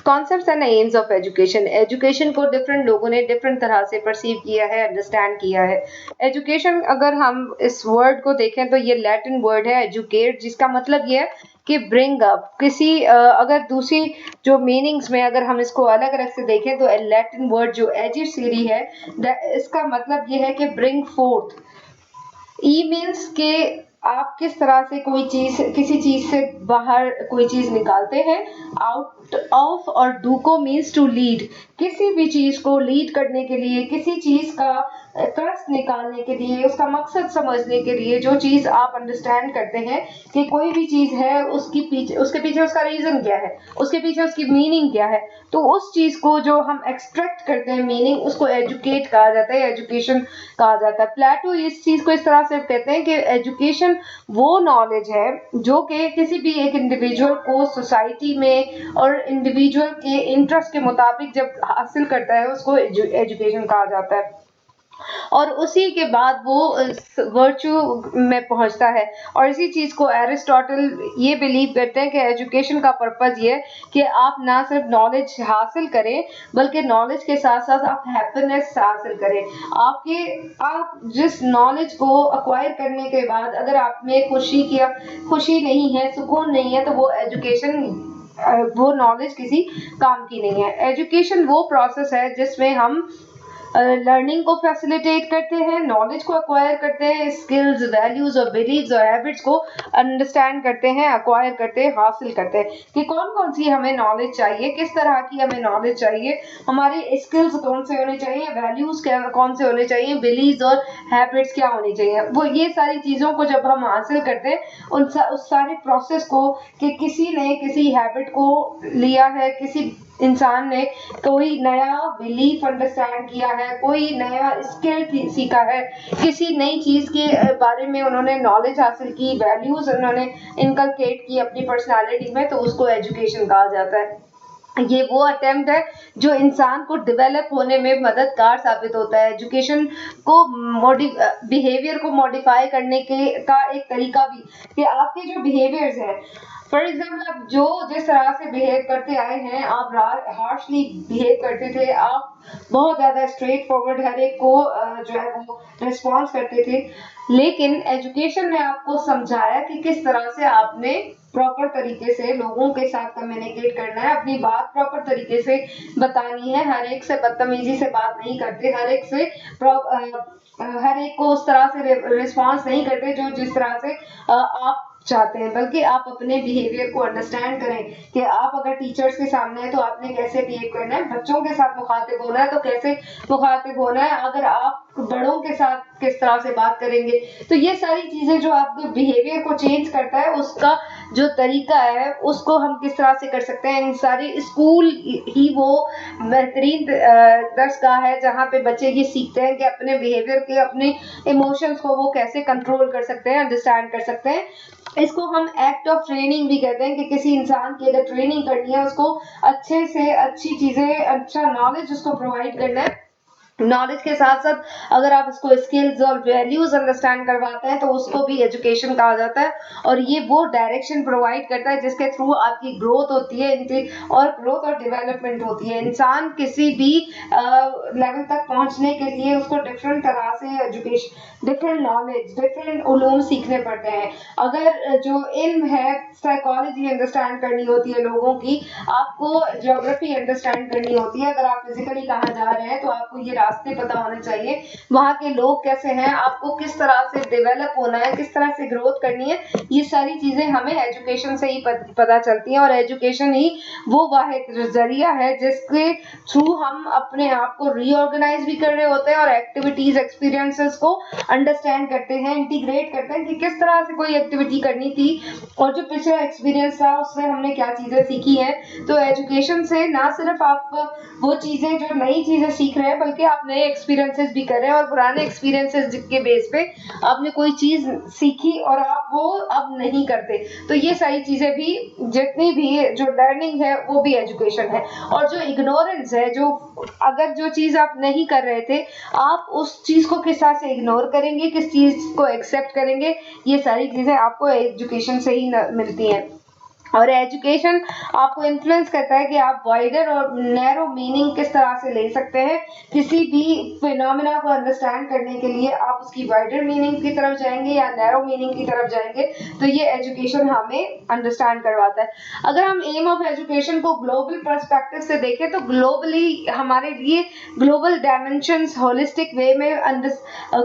Concepts and AIIMS of education. Education को different लोगों ने डिफरेंट तरह से परसीव किया है, अंडरस्टैंड किया है। एजुकेशन अगर हम इस वर्ड को देखें तो ये लैटिन वर्ड है एजुकेट, जिसका मतलब ये है कि ब्रिंग अप। किसी अगर दूसरी जो मीनिंग्स में अगर हम इसको अलग अलग से देखें तो लैटिन वर्ड जो एजिसीरी है, इसका मतलब ये है कि ब्रिंग फोर्थ। ई मीन्स के आप किस तरह से कोई चीज, किसी चीज से बाहर कोई चीज निकालते हैं। आउट ऑफ और डूको मीन्स टू लीड, किसी भी चीज को लीड करने के लिए, किसी चीज का क्रस्ट निकालने के लिए, उसका मकसद समझने के लिए, जो चीज आप अंडरस्टैंड करते हैं कि कोई भी चीज है, उसके पीछे उसका रीजन क्या है, उसके पीछे उसकी मीनिंग क्या है, तो उस चीज को जो हम एक्सट्रैक्ट करते हैं मीनिंग, उसको एजुकेट कहा जाता है, एजुकेशन कहा जाता है। प्लेटो इस चीज को इस तरह से कहते हैं कि एजुकेशन वो नॉलेज है जो कि किसी भी एक इंडिविजुअल को सोसाइटी में और इंडिविजुअल के इंटरेस्ट के मुताबिक जब हासिल करता है, उसको एजुकेशन कहा जाता है। और उसी के बाद वो वर्च्यू में पहुंचता है। और इसी चीज को एरिस्टोटल ये बिलीव करते हैं कि एजुकेशन का पर्पज ये है कि आप ना सिर्फ नॉलेज हासिल करें, बल्कि नॉलेज के साथ साथ आप हैप्पीनेस हासिल करें। आप जिस नॉलेज को अक्वायर करने के बाद अगर आप में खुशी नहीं है, सुकून नहीं है, तो वो एजुकेशन, वो नॉलेज किसी काम की नहीं है। एजुकेशन वो प्रोसेस है जिसमें हम लर्निंग को फैसिलिटेट करते हैं, नॉलेज को अक्वायर करते हैं, स्किल्स, वैल्यूज और बिलीव्स और हैबिट्स को अंडरस्टैंड करते हैं, अक्वायर करते हैं, हासिल करते हैं कि कौन कौन सी हमें नॉलेज चाहिए, किस तरह की हमें नॉलेज चाहिए, हमारे स्किल्स कौन से होने चाहिए, वैल्यूज कौन से होने चाहिए, बिलीव्स और हैबिट्स क्या होनी चाहिए। वो ये सारी चीजों को जब हम हासिल करते हैं, उस सारे प्रोसेस को, कि किसी ने किसी हैबिट को लिया है, किसी इंसान ने कोई नया बिलीफ अंडरस्टैंड किया है, कोई नया स्किल सीखा है, किसी नई चीज के बारे में उन्होंने नॉलेज हासिल की, वैल्यूज उन्होंने इनकलकेट की अपनी पर्सनालिटी में, तो उसको एजुकेशन कहा जाता है। ये वो अटेम्प्ट है जो इंसान को डेवलप होने में मददगार साबित होता है। एजुकेशन को बिहेवियर को मॉडिफाई करने का एक तरीका भी, कि आपके जो बिहेवियर्स हैं, फॉर एग्जाम्पल आप जो जिस तरह से बिहेव करते आए हैं, आप हार्शली बिहेव करते थे, आप बहुत ज्यादा स्ट्रेट फॉरवर्ड हर एक को जो है वो रिस्पॉन्स करते थे, लेकिन एजुकेशन ने आपको समझाया कि किस तरह से आपने प्रॉपर तरीके से लोगों के साथ कम्युनिकेट करना है, अपनी बात प्रॉपर तरीके से बतानी है, हर एक से बदतमीजी से बात नहीं करते, हर एक को उस तरह से रिस्पॉन्स नहीं करते जो जिस तरह से आप चाहते हैं, बल्कि आप अपने बिहेवियर को अंडरस्टैंड करें कि आप अगर टीचर्स के सामने है तो आपने कैसे बिहेव करना है, बच्चों के साथ मुखातिब होना है तो कैसे मुखातिब होना है, अगर आप बड़ों के साथ किस तरह से बात करेंगे। तो ये सारी चीजें जो आपके बिहेवियर को चेंज करता है, उसका जो तरीका है उसको हम किस तरह से कर सकते हैं। इन सारी स्कूल ही वो बेहतरीन दरसगाह है जहाँ पे बच्चे ये सीखते हैं कि अपने बिहेवियर के, अपने इमोशंस को वो कैसे कंट्रोल कर सकते हैं, अंडरस्टैंड कर सकते हैं। इसको हम एक्ट ऑफ ट्रेनिंग भी कहते हैं कि किसी इंसान की अगर ट्रेनिंग करनी है, उसको अच्छे से अच्छी चीजें, अच्छा नॉलेज उसको प्रोवाइड करना है। नॉलेज के साथ साथ अगर आप इसको स्किल्स और वैल्यूज अंडरस्टैंड करवाते हैं तो उसको भी एजुकेशन कहा जाता है। और ये वो डायरेक्शन प्रोवाइड करता है जिसके थ्रू आपकी ग्रोथ होती है, और ग्रोथ और डेवलपमेंट होती है। इंसान किसी भी लेवल तक पहुंचने के लिए उसको डिफरेंट तरह से education, different knowledge, different Uloom सीखने पड़ते हैं। अगर जो इल्म है, साइकोलॉजी अंडरस्टैंड करनी होती है लोगों की, आपको ज्योग्राफी अंडरस्टैंड करनी होती है, अगर आप फिजिकली कहाँ जा रहे हैं तो आपको ये रास्ते पता होने चाहिए, वहाँ के लोग कैसे हैं, आपको किस तरह से डेवलप होना है, किस तरह से ग्रोथ करनी है, ये सारी चीजें हमें एजुकेशन से ही पता चलती हैं। और एजुकेशन ही वो वाहिद जरिया है जिसके थ्रू हम अपने आप को रीऑर्गेनाइज भी कर रहे होते हैं और एक्टिविटीज, एक्सपीरियंसेस को अंडरस्टैंड करते हैं, इंटीग्रेट करते हैं कि किस तरह से कोई एक्टिविटी करनी थी और जो पिछला एक्सपीरियंस था उसमें हमने क्या चीजें सीखी है। तो एजुकेशन से ना सिर्फ आप वो चीजें, जो नई चीजें सीख रहे हैं, बल्कि आप नए एक्सपीरियंसेस भी कर रहे हैं और पुराने एक्सपीरियंसेस के बेस पे आपने कोई चीज सीखी और आप वो अब नहीं करते। तो ये सारी चीजें भी, जितनी भी जो लर्निंग है वो भी एजुकेशन है। और जो इग्नोरेंस है, जो अगर जो चीज आप नहीं कर रहे थे, आप उस चीज को किस तरह से इग्नोर करेंगे, किस चीज को एक्सेप्ट करेंगे, ये सारी चीजें आपको एजुकेशन से ही मिलती हैं। और एजुकेशन आपको इन्फ्लुएंस करता है कि आप वाइडर और नैरो मीनिंग किस तरह से ले सकते हैं। किसी भी फिनोमेना को अंडरस्टैंड करने के लिए आप उसकी वाइडर मीनिंग की तरफ जाएंगे या नैरो मीनिंग की तरफ जाएंगे, तो ये एजुकेशन हमें अंडरस्टैंड करवाता है। अगर हम एम ऑफ एजुकेशन को ग्लोबल पर्सपेक्टिव से देखें तो ग्लोबली हमारे लिए ग्लोबल डायमेंशंस होलिस्टिक वे में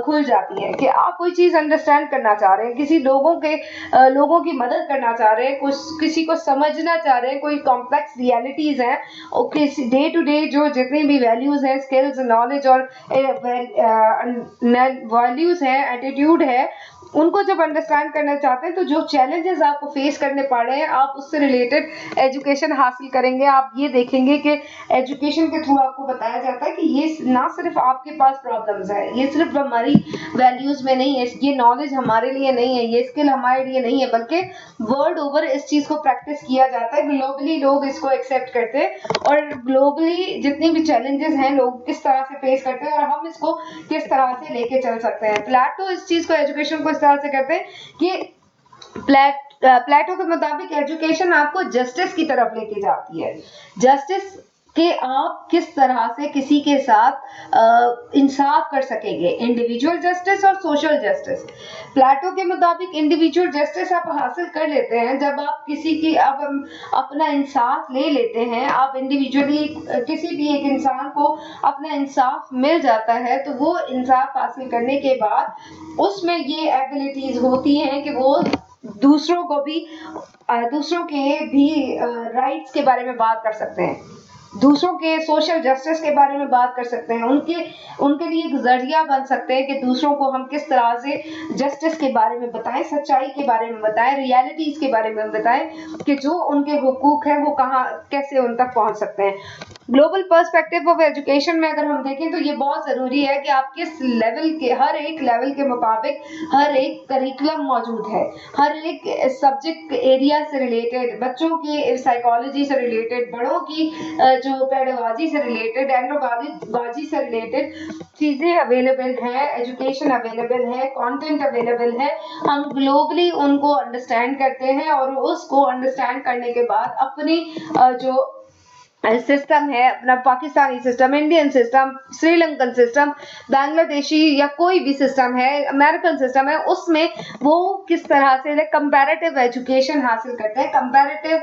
खुल जाती है कि आप कोई चीज अंडरस्टैंड करना चाह रहे हैं, किसी लोगों की मदद करना चाह रहे हैं, कुछ किसी को समझना चाह रहे हैं, कोई कॉम्प्लेक्स रियलिटीज हैं, ओके, डे टू डे जो जितनी भी वैल्यूज हैं, स्किल्स, नॉलेज और वैल्यूज हैं, एटीट्यूड है, उनको जब अंडरस्टैंड करना चाहते हैं तो जो चैलेंजेस आपको फेस करने पड़ रहे हैं आप उससे रिलेटेड एजुकेशन हासिल करेंगे। आप ये देखेंगे कि एजुकेशन के थ्रू आपको बताया जाता है कि ये ना सिर्फ आपके पास प्रॉब्लम्स है, ये सिर्फ हमारी वैल्यूज में नहीं है, ये नॉलेज हमारे लिए नहीं है, ये स्किल हमारे लिए नहीं है, बल्कि वर्ल्ड ओवर इस चीज को प्रैक्टिस किया जाता है। ग्लोबली लोग इसको एक्सेप्ट करते हैं और ग्लोबली जितनी भी चैलेंजेस हैं लोग किस तरह से फेस करते हैं और हम इसको किस तरह से लेके चल सकते हैं। प्लेटो इस चीज को, एजुकेशन को इस तरह से कहते हैं कि प्लेटो के मुताबिक एजुकेशन आपको जस्टिस की तरफ लेके जाती है। जस्टिस कि आप किस तरह से किसी के साथ इंसाफ कर सकेंगे, इंडिविजुअल जस्टिस और सोशल जस्टिस। प्लेटो के मुताबिक इंडिविजुअल जस्टिस आप हासिल कर लेते हैं जब आप किसी की अब अपना इंसाफ ले लेते हैं, आप इंडिविजुअली किसी भी एक इंसान को अपना इंसाफ मिल जाता है, तो वो इंसाफ हासिल करने के बाद उसमें ये एबिलिटीज होती हैं कि वो दूसरों को भी दूसरों के भी राइट्स के बारे में बात कर सकते हैं, दूसरों के सोशल जस्टिस के बारे में बात कर सकते हैं, उनके लिए एक जरिया बन सकते हैं कि दूसरों को हम किस तरह से जस्टिस के बारे में बताएं, सच्चाई के बारे में बताएं, रियलिटीज के बारे में बताएं कि जो उनके हुकूक है वो कहाँ कैसे उन तक पहुंच सकते हैं। ग्लोबल पर्सपेक्टिव ऑफ एजुकेशन में अगर हम देखें तो ये बहुत जरूरी है कि आप किस लेवल के, हर एक लेवल के मुताबिक हर एक करिकुलम मौजूद है, हर एक सब्जेक्ट एरिया से रिलेटेड, बच्चों की साइकोलॉजी से रिलेटेड, बड़ों की जो पेडागॉजी से रिलेटेड, एंड्रोगॉजी से रिलेटेड चीजें अवेलेबल है, एजुकेशन अवेलेबल है, कंटेंट अवेलेबल है। हम ग्लोबली उनको अंडरस्टैंड करते हैं और उसको अंडरस्टैंड करने के बाद अपनी जो सिस्टम है, अपना Pakistani system, Indian system, Sri Lankan system, Bangladeshi या कोई भी सिस्टम है, अमेरिकन सिस्टम है, उसमें वो किस तरह से कंपैरेटिव एजुकेशन हासिल करते हैं, कंपैरेटिव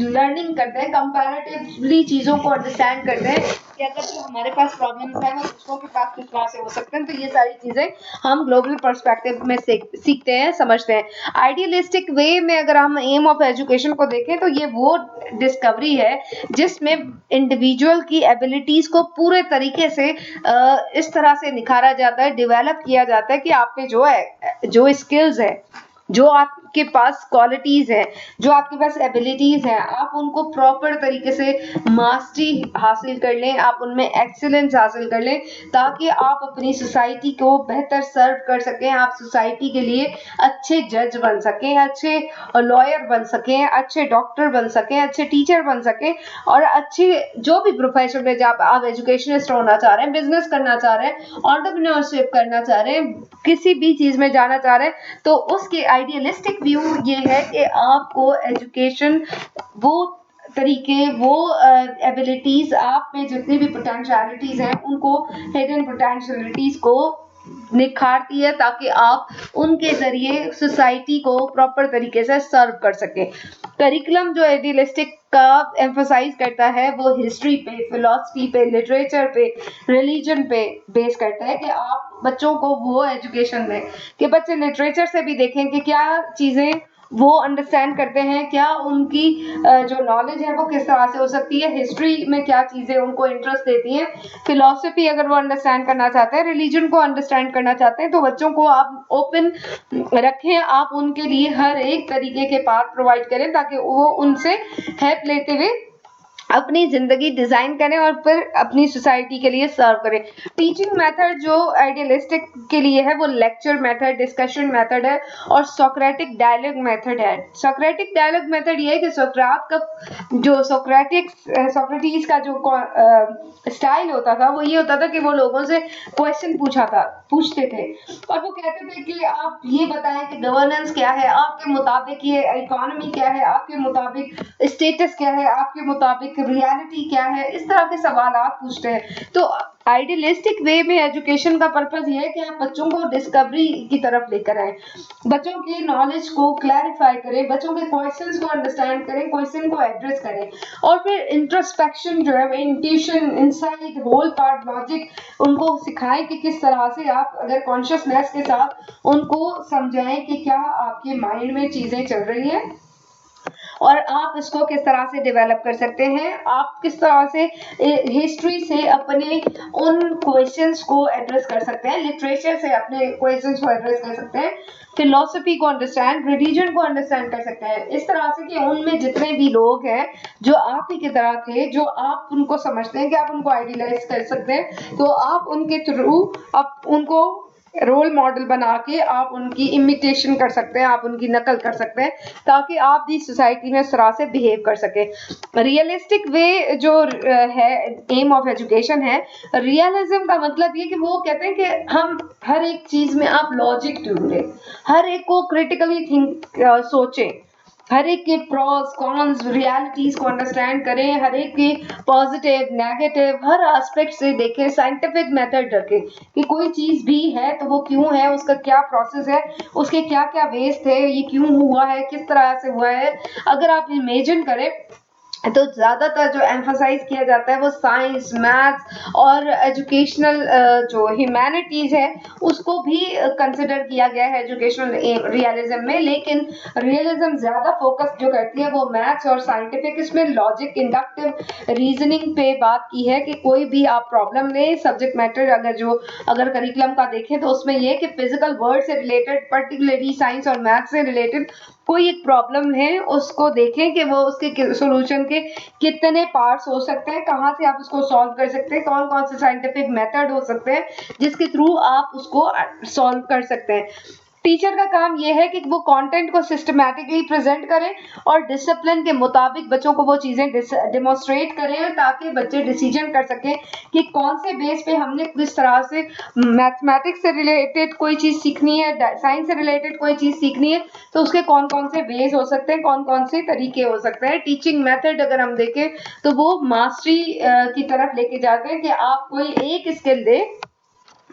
लर्निंग करते हैं, कंपैरेटिवली चीजों को अंडरस्टैंड करते हैं कि अगर जो हमारे पास प्रॉब्लम्स है वो दूसरों के पास किस तरह से हो सकते हैं। तो ये सारी चीजें हम ग्लोबल पर्सपेक्टिव में सीखते हैं, समझते हैं। आइडियलिस्टिक वे में अगर हम एम ऑफ एजुकेशन को देखें तो ये वो डिस्कवरी है जिसमें इंडिविजुअल की एबिलिटीज को पूरे तरीके से इस तरह से निखारा जाता है, डेवलप किया जाता है कि आप में जो स्किल्स है, जो आपके पास क्वालिटीज है, जो आपके पास एबिलिटीज है, आप उनको प्रॉपर तरीके से मास्टरी हासिल कर लें, आप उनमें एक्सीलेंस हासिल कर लें ताकि आप अपनी सोसाइटी को बेहतर सर्व कर सकें, आप सोसाइटी के लिए अच्छे जज बन सकें, अच्छे लॉयर बन सकें, अच्छे डॉक्टर बन सकें, अच्छे टीचर बन सकें और अच्छे जो भी प्रोफेशन में जब आप एजुकेशनिस्ट होना चाह रहे हैं, बिजनेस करना चाह रहे हैं, एंटरप्रेन्योरशिप करना चाह रहे हैं, किसी भी चीज में जाना चाह रहे हैं, तो उसके आइडियलिस्टिक व्यू ये है कि आपको एजुकेशन वो तरीके, वो एबिलिटीज, आप में जितनी भी पोटेंशियलिटीज हैं उनको, हिडन पोटेंशियलिटीज को निखारती है ताकि आप उनके जरिए सोसाइटी को प्रॉपर तरीके से सर्व कर सके। करिकुलम जो आइडियलिस्टिक का एम्फोसाइज करता है वो हिस्ट्री पे, फिलॉसफी पे, लिटरेचर पे, रिलीजन पे बेस करता है कि आप बच्चों को वो एजुकेशन दें कि बच्चे लिटरेचर से भी देखें कि क्या चीजें वो अंडरस्टैंड करते हैं, क्या उनकी जो नॉलेज है वो किस तरह से हो सकती है, हिस्ट्री में क्या चीजें उनको इंटरेस्ट देती हैं, फिलॉसफी अगर वो अंडरस्टैंड करना चाहते हैं, रिलीजन को अंडरस्टैंड करना चाहते हैं, तो बच्चों को आप ओपन रखें, आप उनके लिए हर एक तरीके के पाथ प्रोवाइड करें ताकि वो उनसे हेल्प लेते हुए अपनी ज़िंदगी डिज़ाइन करें और फिर अपनी सोसाइटी के लिए सर्व करें। टीचिंग मेथड जो आइडियलिस्टिक के लिए है वो लेक्चर मेथड, डिस्कशन मेथड है और सोक्रेटिक डायलॉग मेथड है। सोक्रेटिक डायलॉग मेथड ये है कि सोक्रात का जो सोक्रेटिस का जो स्टाइल होता था वो ये होता था कि वो लोगों से क्वेश्चन पूछते थे और वो कहते थे कि आप ये बताएं कि गवर्नेंस क्या है आपके मुताबिक, ये इकोनॉमी क्या है आपके मुताबिक, स्टेटस क्या है आपके मुताबिक, रियलिटी क्या है, इस तरह के सवाल आप पूछते हैं। तो आइडियलिस्टिक वे में एजुकेशन का पर्पस ये है कि आप बच्चों को डिस्कवरी की तरफ लेकर आए, बच्चों की नॉलेज को क्लैरिफाई करें, बच्चों के क्वेश्चंस को अंडरस्टैंड करें, क्वेश्चन को एड्रेस करें और फिर इंट्रोस्पेक्शन जो है, intuition, insight, whole part logic उनको सिखाएं कि किस तरह से आप अगर कॉन्शियसनेस के साथ उनको समझाएं कि क्या आपके माइंड में चीजें चल रही हैं और आप इसको किस तरह से डेवलप कर सकते हैं, आप किस तरह से हिस्ट्री से अपने उन क्वेश्चंस को एड्रेस कर सकते हैं, लिटरेचर से अपने क्वेश्चंस को एड्रेस कर सकते हैं, फिलोसफी को अंडरस्टैंड, रिलीजन को अंडरस्टैंड कर सकते हैं, इस तरह से कि उनमें जितने भी लोग हैं जो आप ही की तरह थे, जो आप उनको समझते हैं कि आप उनको आइडियलाइज कर सकते हैं, तो आप उनके थ्रू आप उनको रोल मॉडल बना के आप उनकी इमिटेशन कर सकते हैं, आप उनकी नकल कर सकते हैं ताकि आप भी सोसाइटी में इस तरह से बिहेव कर सके। रियलिस्टिक वे जो है एम ऑफ एजुकेशन है, रियलिज्म का मतलब ये कि वो कहते हैं कि हम हर एक चीज में आप लॉजिक ढूंढें, हर एक को क्रिटिकली सोचें, हर एक के प्रॉस कॉन्स रियलिटीज को अंडरस्टैंड करें, हर एक के पॉजिटिव नेगेटिव हर एस्पेक्ट से देखें, साइंटिफिक मेथड रखें कि कोई चीज भी है तो वो क्यों है, उसका क्या प्रोसेस है, उसके क्या क्या वेज थे, ये क्यों हुआ है, किस तरह से हुआ है। अगर आप इमेजिन करें तो ज्यादातर जो एम्फसाइज किया जाता है वो साइंस, मैथ्स और एजुकेशनल जो ह्यूमैनिटीज है उसको भी कंसिडर किया गया है एजुकेशनल रियलिज्म में, लेकिन रियलिज्म ज्यादा फोकस जो करती है वो मैथ्स और साइंटिफिक, इसमें लॉजिक, इंडक्टिव रीजनिंग पे बात की है कि कोई भी आप प्रॉब्लम ले सब्जेक्ट मैटर अगर करिकुलम का देखें तो उसमें ये कि फिजिकल वर्ल्ड से रिलेटेड, पर्टिकुलरली साइंस और मैथ्स से रिलेटेड कोई एक प्रॉब्लम है उसको देखें कि वो उसके सॉल्यूशन के कितने पार्ट्स हो सकते हैं, कहाँ से आप उसको सॉल्व कर सकते हैं, कौन कौन से साइंटिफिक मेथड हो सकते हैं जिसके थ्रू आप उसको सॉल्व कर सकते हैं। टीचर का काम यह है कि वो कंटेंट को सिस्टमैटिकली प्रेजेंट करें और डिसिप्लिन के मुताबिक बच्चों को वो चीजें डेमोन्स्ट्रेट करें ताकि बच्चे डिसीजन कर सकें कि कौन से बेस पे हमने किस तरह से मैथमेटिक्स से रिलेटेड कोई चीज सीखनी है, साइंस से रिलेटेड कोई चीज सीखनी है तो उसके कौन कौन से बेस हो सकते हैं, कौन कौन से तरीके हो सकते हैं। टीचिंग मेथड अगर हम देखें तो वो मास्टरी की तरफ लेके जाते हैं कि आप कोई एक स्किल दे,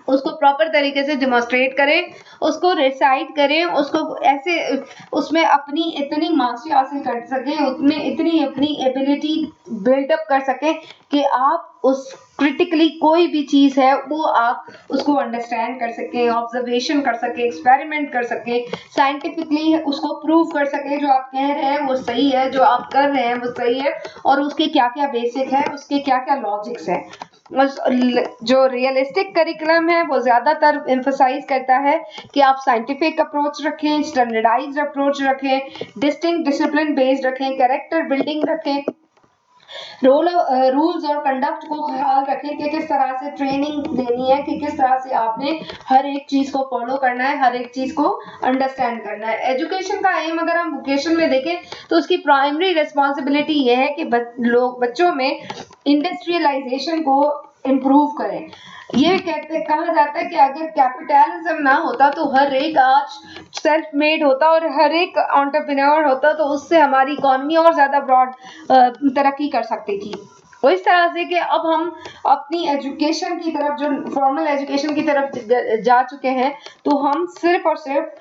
उसको प्रॉपर तरीके से डिमॉन्स्ट्रेट करें, उसको रिसाइट करें, उसको ऐसे उसमें अपनी इतनी मास्टरी हासिल कर सकें, उसमें इतनी अपनी एबिलिटी बिल्डअप कर सकें कि आप उस क्रिटिकली कोई भी चीज है वो आप उसको अंडरस्टैंड कर सकें, ऑब्जर्वेशन कर सकें, एक्सपेरिमेंट कर सकें, साइंटिफिकली उसको प्रूव कर सकें जो आप कह रहे हैं वो सही है, जो आप कर रहे हैं वो सही है और उसके क्या क्या बेसिक है, उसके क्या क्या लॉजिक्स है। जो रियलिस्टिक करिकुलम है वो ज्यादातर एम्फसाइज करता है कि आप साइंटिफिक अप्रोच रखें, स्टैंडर्डाइज्ड अप्रोच रखें, डिस्टिंक्ट डिसिप्लिन बेस्ड रखें, कैरेक्टर बिल्डिंग रखें, रूल्स और कंडक्ट को ख्याल रखें कि किस तरह से ट्रेनिंग देनी है, कि किस तरह से आपने हर एक चीज को फॉलो करना है, हर एक चीज को अंडरस्टैंड करना है। एजुकेशन का एम अगर हम वोकेशन में देखें तो उसकी प्राइमरी रिस्पॉन्सिबिलिटी ये है कि बच्चों में इंडस्ट्रियलाइजेशन को इम्प्रूव करें। ये कहा जाता है कि अगर कैपिटलिज्म ना होता तो हर एक आज सेल्फ मेड होता और हर एक एंटरप्रेन्योर होता तो उससे हमारी इकोनॉमी और ज्यादा ब्रॉड तरक्की कर सकती थी। तो इस तरह से कि अब हम अपनी एजुकेशन की तरफ, जो फॉर्मल एजुकेशन की तरफ जा चुके हैं, तो हम सिर्फ और सिर्फ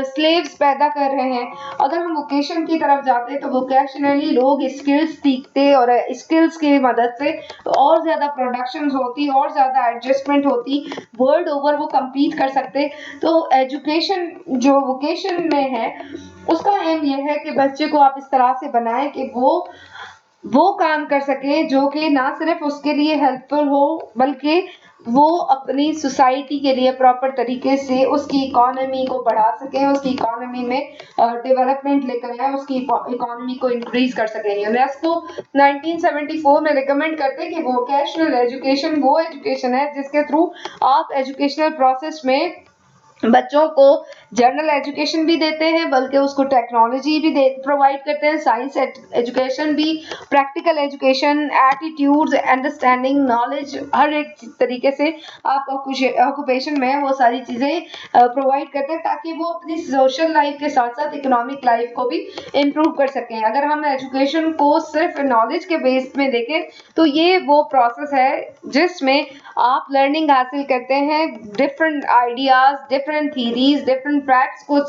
स्लेव्स पैदा कर रहे हैं। अगर हम वोकेशन की तरफ जाते तो वोकेशनली लोग स्किल्स सीखते और स्किल्स की मदद से तो और ज्यादा प्रोडक्शन होती, और ज्यादा एडजस्टमेंट होती, वर्ल्ड ओवर वो compete कर सकते। तो एजुकेशन जो वोकेशन में है उसका एम यह है कि बच्चे को आप इस तरह से बनाएं कि वो काम कर सके जो कि ना सिर्फ उसके लिए हेल्पफुल हो बल्कि वो अपनी सोसाइटी के लिए प्रॉपर तरीके से उसकी इकोनॉमी को बढ़ा सकें, उसकी इकोनॉमी में डेवलपमेंट लेकर आए, उसकी इकोनॉमी को इंक्रीज कर सकें। यूनेस्को 1974 में रिकमेंड करते हैं कि वोकेशनल एजुकेशन वो एजुकेशन है जिसके थ्रू आप एजुकेशनल प्रोसेस में बच्चों को जनरल एजुकेशन भी देते हैं, बल्कि उसको टेक्नोलॉजी भी दे प्रोवाइड करते हैं, साइंस एजुकेशन भी, practical education, attitudes, understanding, knowledge, हर एक तरीके से आप ऑक्यूपेशन में वो सारी चीज़ें प्रोवाइड करते हैं ताकि वो अपनी सोशल लाइफ के साथ साथ इकोनॉमिक लाइफ को भी इम्प्रूव कर सकें। अगर हम एजुकेशन को सिर्फ नॉलेज के बेस में देखें तो ये वो प्रोसेस है जिसमें आप लर्निंग हासिल करते हैं, different ideas, different theories, different facts को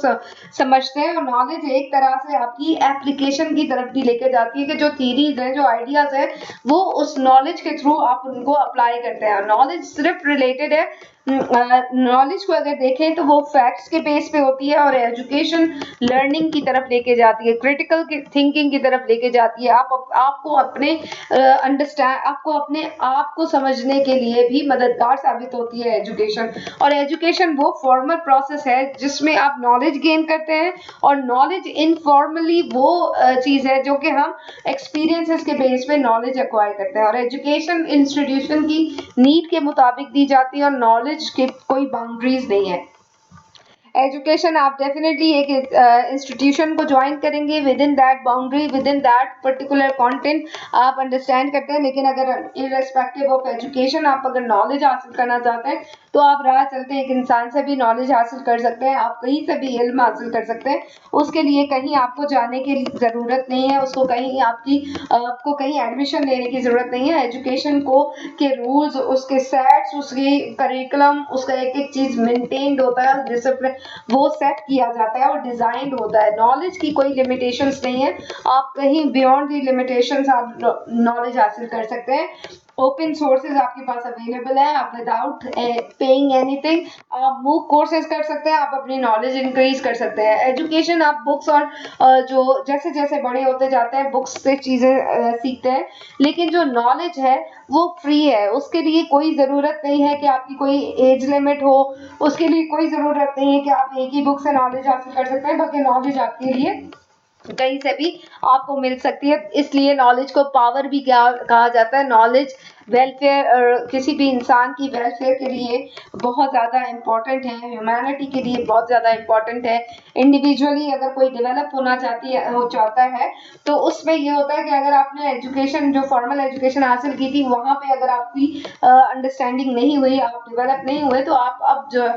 समझते हैं, और नॉलेज एक तरह से आपकी एप्लीकेशन की तरफ भी लेके जाती है कि जो थीरीज हैं, जो आइडियाज हैं, वो उस नॉलेज के थ्रू आप उनको अप्लाई करते हैं। नॉलेज सिर्फ रिलेटेड है, नॉलेज को अगर देखें तो वो फैक्ट्स के बेस पे होती है, और एजुकेशन लर्निंग की तरफ लेके जाती है, क्रिटिकल थिंकिंग की तरफ लेके जाती है। आपको अपने आपको अपने आप को समझने के लिए भी मददगार साबित होती है एजुकेशन। और एजुकेशन वो फॉर्मल प्रोसेस है जिसमें आप नॉलेज गेन करते हैं, और नॉलेज इनफॉर्मली वो चीज़ है जो कि हम एक्सपीरियंसेस के बेस पे नॉलेज एक्वायर करते हैं, और एजुकेशन इंस्टीट्यूशन की नीड के मुताबिक दी जाती है, और नॉलेज की कोई बाउंड्रीज नहीं है। एजुकेशन आप डेफिनेटली एक इंस्टीट्यूशन को ज्वाइन करेंगे, with in that boundary, with in that particular content आप अंडरस्टैंड करते हैं। लेकिन अगर इररेस्पेक्टिव ऑफ एजुकेशन आप अगर नॉलेज हासिल करना चाहते हैं तो आप राह चलते एक इंसान से भी नॉलेज हासिल कर सकते हैं, आप कहीं से भी इल्म हासिल कर सकते हैं। उसके लिए कहीं आपको जाने की ज़रूरत नहीं है, उसको कहीं आपको कहीं एडमिशन लेने की ज़रूरत नहीं है। एजुकेशन को के रूल्स, उसके सेट्स, उसकी करिकुलम, उसका एक एक चीज़ मेंटेन्ड होता है, डिसिप्लिन वो सेट किया जाता है और डिजाइंड होता है। नॉलेज की कोई लिमिटेशंस नहीं है, आप कहीं बियॉन्ड दी लिमिटेशंस आप नॉलेज हासिल कर सकते हैं। ओपन सोर्सेज आपके पास अवेलेबल है, आप विदाउट पेइंग एनीथिंग आप मूक कोर्सेज कर सकते हैं, आप अपनी नॉलेज इंक्रीज कर सकते हैं। एजुकेशन आप बुक्स और जो जैसे जैसे बड़े होते जाते हैं बुक्स से चीज़ें सीखते हैं, लेकिन जो नॉलेज है वो फ्री है, उसके लिए कोई ज़रूरत नहीं है कि आपकी कोई एज लिमिट हो, उसके लिए कोई ज़रूरत नहीं है कि आप एक ही बुक से नॉलेज हासिल कर सकते हैं, बल्कि नॉलेज आपके लिए कहीं से भी आपको मिल सकती है। इसलिए नॉलेज को पावर भी क्या कहा जाता है। नॉलेज वेलफेयर, किसी भी इंसान की वेलफेयर के लिए बहुत ज़्यादा इम्पोर्टेंट है, ह्यूमैनिटी के लिए बहुत ज़्यादा इम्पोर्टेंट है। इंडिविजुअली अगर कोई डेवलप होना चाहता है तो उसमें ये होता है कि अगर आपने एजुकेशन, जो फॉर्मल एजुकेशन हासिल की थी, वहाँ पे अगर आपकी अंडरस्टैंडिंग नहीं हुई, आप डेवलप नहीं हुए, तो आप अब जो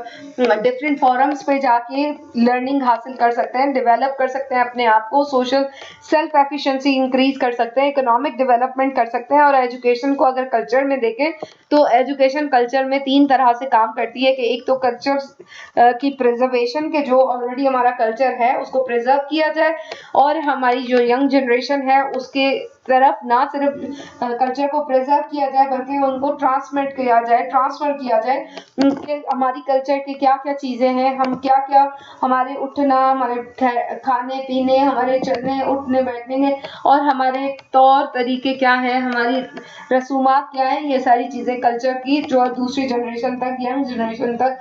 डिफरेंट फॉरम्स पे जाके लर्निंग हासिल कर सकते हैं, डेवलप कर सकते हैं अपने आप को, सोशल सेल्फ एफिशिएंसी इंक्रीज कर सकते हैं, इकोनॉमिक डेवलपमेंट कर सकते हैं। और एजुकेशन को अगर कल्चर में देखें तो एजुकेशन कल्चर में तीन तरह से काम करती है कि एक तो कल्चर की प्रिजर्वेशन के जो ऑलरेडी हमारा कल्चर है उसको प्रिजर्व किया जाए, और हमारी जो यंग जनरेशन है उसके तरफ ना सिर्फ कल्चर को प्रिजर्व किया जाए बल्कि उनको ट्रांसफर किया जाए कि हमारी कल्चर की क्या क्या चीज़ें हैं, हम क्या क्या, हमारे उठना, हमारे खाने पीने, हमारे चलने उठने बैठने के और हमारे तौर तरीके क्या हैं, हमारी रसूमात क्या है, ये सारी चीज़ें कल्चर की जो दूसरी जनरेशन तक, यंग जनरेशन तक,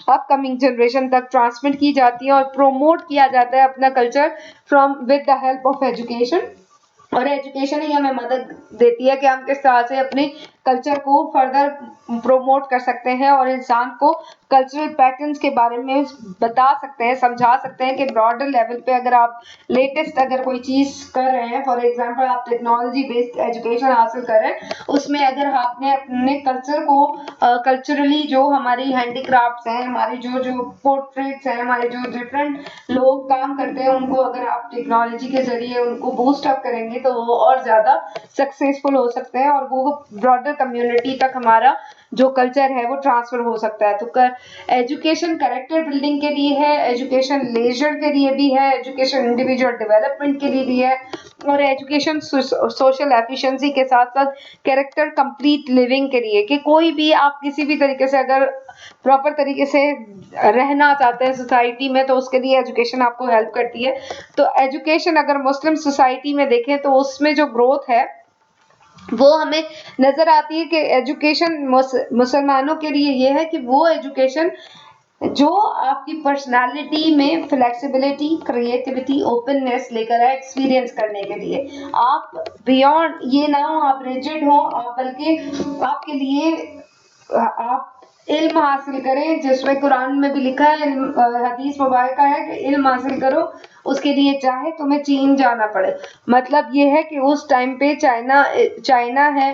अपकमिंग जनरेशन तक ट्रांसमिट की जाती है और प्रोमोट किया जाता है अपना culture from with the help of education. और एजुकेशन ही हमें मदद देती है कि हम किस तरह से अपने कल्चर को फर्दर प्रोमोट कर सकते हैं और इंसान को कल्चरल पैटर्न्स के बारे में बता सकते हैं, समझा सकते हैं कि ब्रॉडर लेवल पे अगर आप लेटेस्ट अगर कोई चीज़ कर रहे हैं, फॉर एग्जांपल आप टेक्नोलॉजी बेस्ड एजुकेशन हासिल कर रहे हैं, उसमें अगर आपने अपने कल्चर को कल्चरली जो हमारी हैंडीक्राफ्ट्स हैं, हमारे जो जो पोर्ट्रेट्स हैं, हमारे जो डिफरेंट लोग काम करते हैं, उनको अगर आप टेक्नोलॉजी के जरिए उनको बूस्ट अप करेंगे तो वो और ज़्यादा सक्सेसफुल हो सकते हैं और वो ब्रॉडर कम्युनिटी तक हमारा जो कल्चर है वो ट्रांसफर हो सकता है। तो एजुकेशन कैरेक्टर बिल्डिंग के लिए है, एजुकेशन लेजर के लिए भी है, एजुकेशन इंडिविजुअल डेवलपमेंट के लिए भी है, और एजुकेशन सोशल एफिशिएंसी के साथ साथ कैरेक्टर कंप्लीट लिविंग के लिए, कि कोई भी आप किसी भी तरीके से अगर प्रॉपर तरीके से रहना चाहते हैं सोसाइटी में तो उसके लिए एजुकेशन आपको हेल्प करती है। तो एजुकेशन अगर मुस्लिम सोसाइटी में देखें तो उसमें जो ग्रोथ है वो हमें नजर आती है कि एजुकेशन मुसलमानों के लिए ये है कि वो एजुकेशन जो आपकी पर्सनालिटी में फ्लेक्सिबिलिटी, क्रिएटिविटी, ओपननेस लेकर आए एक्सपीरियंस करने के लिए। आप बियॉन्ड ये ना हो आप रिजिड हो, आप बल्कि आपके लिए आप इल्म हासिल करें, जिसमें कुरान में भी लिखा है, हदीस मुबारका है कि इल्म हासिल करो, उसके लिए चाहे तुम्हें चीन जाना पड़े। मतलब ये है कि उस टाइम पे चाइना चाइना है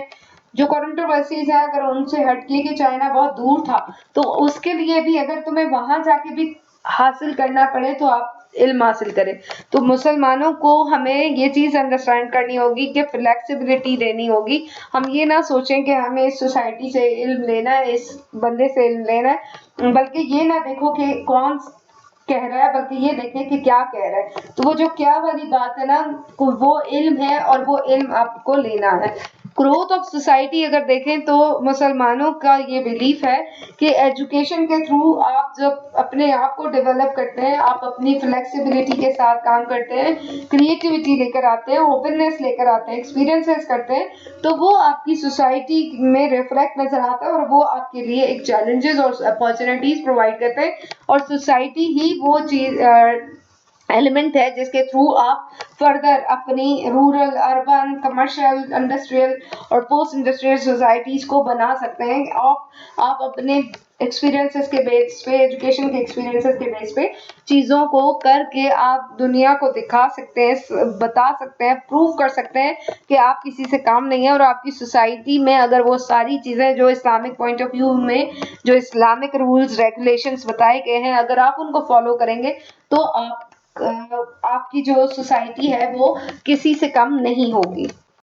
जो कंट्रोवर्सीज है, अगर उनसे हटके कि चाइना बहुत दूर था, तो उसके लिए भी अगर तुम्हें वहां जाके भी हासिल करना पड़े तो आप इल्म हासिल करें। तो मुसलमानों को हमें ये चीज अंडरस्टैंड करनी होगी कि फ्लेक्सिबिलिटी लेनी होगी। हम ये ना सोचें कि हमें इस सोसाइटी से इल्म लेना है, इस बंदे से इल्म लेना है, बल्कि ये ना देखो कि कौन कह रहा है, बल्कि ये देखें कि क्या कह रहा है। तो वो जो क्या वाली बात है ना, वो इल्म है और वो इल्म आपको लेना है। ग्रोथ ऑफ सोसाइटी अगर देखें तो मुसलमानों का ये बिलीफ है कि एजुकेशन के थ्रू आप जब अपने आप को डेवलप करते हैं, आप अपनी फ्लेक्सिबिलिटी के साथ काम करते हैं, क्रिएटिविटी लेकर आते हैं, ओपननेस लेकर आते हैं, एक्सपीरियंसेस करते हैं, तो वो आपकी सोसाइटी में रिफ्लेक्ट नजर आता है और वो आपके लिए एक चैलेंजेस और अपॉर्चुनिटीज प्रोवाइड करते हैं। और सोसाइटी ही वो चीज एलिमेंट है जिसके थ्रू आप फर्दर अपनी रूरल, अर्बन, कमर्शियल, इंडस्ट्रियल और पोस्ट इंडस्ट्रियल सोसाइटीज को बना सकते हैं। आप अपने एक्सपीरियंसेस के बेस पे, एजुकेशन के एक्सपीरियंसेस के बेस पे चीज़ों को करके आप दुनिया को दिखा सकते हैं, बता सकते हैं, प्रूव कर सकते हैं कि आप किसी से काम नहीं है। और आपकी सोसाइटी में अगर वो सारी चीज़ें जो इस्लामिक पॉइंट ऑफ व्यू में जो इस्लामिक रूल्स रेगुलेशंस बताए गए हैं, अगर आप उनको फॉलो करेंगे तो आपकी जो सोसाइटी है वो किसी से कम नहीं होगी।